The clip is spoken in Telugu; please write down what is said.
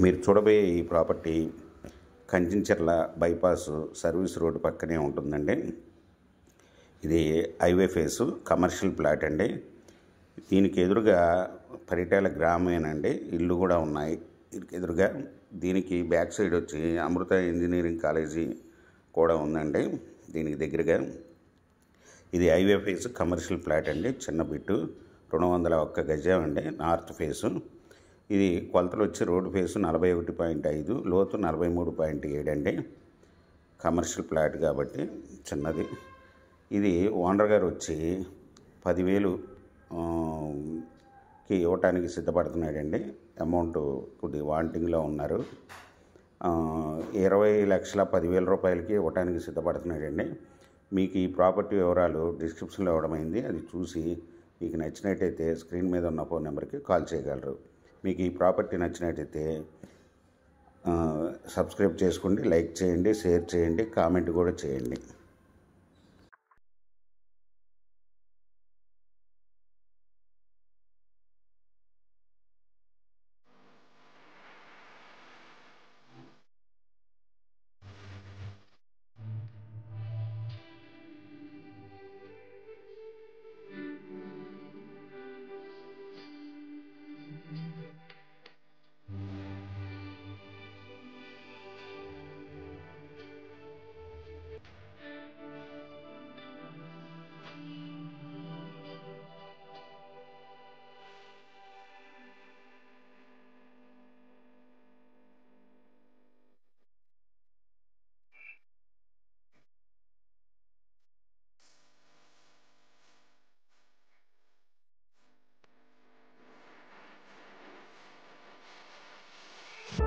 మీరు చూడబోయే ఈ ప్రాపర్టీ కంచించర్ల బైపాస్ సర్వీస్ రోడ్డు పక్కనే ఉంటుందండి. ఇది హైవే ఫేసు కమర్షియల్ ప్లాట్ అండి. దీనికి ఎదురుగా పరిటాల గ్రామేనండి, ఇల్లు కూడా ఉన్నాయి దీనికి ఎదురుగా. దీనికి బ్యాక్ సైడ్ వచ్చి అమృత ఇంజనీరింగ్ కాలేజీ కూడా ఉందండి దీనికి దగ్గరగా. ఇది హైవే ఫేసు కమర్షియల్ ప్లాట్ అండి, చిన్న బిట్టు, 201 గజం అండి, నార్త్ ఫేసు. ఇది కొలతలు వచ్చి రోడ్డు ఫేసు 41.5, లోతు 43.7 అండి. కమర్షియల్ ప్లాట్ కాబట్టి చిన్నది. ఇది ఓనర్ గారు వచ్చి 10,000కి ఇవ్వటానికి సిద్ధపడుతున్నాడండి. అమౌంట్ కొద్దిగా వాంటింగ్లో ఉన్నారు. 20,10,000 రూపాయలకి ఇవ్వటానికి సిద్ధపడుతున్నాడండి. మీకు ఈ ప్రాపర్టీ వివరాలు డిస్క్రిప్షన్లో ఇవ్వడమైంది. అది చూసి మీకు నచ్చినట్టయితే స్క్రీన్ మీద ఉన్న ఫోన్ నెంబర్కి కాల్ చేయగలరు. మీకు ఈ ప్రాపర్టీ నచ్చినట్టయితే సబ్స్క్రైబ్ చేసుకోండి, లైక్ చేయండి, షేర్ చేయండి, కామెంట్ కూడా చేయండి.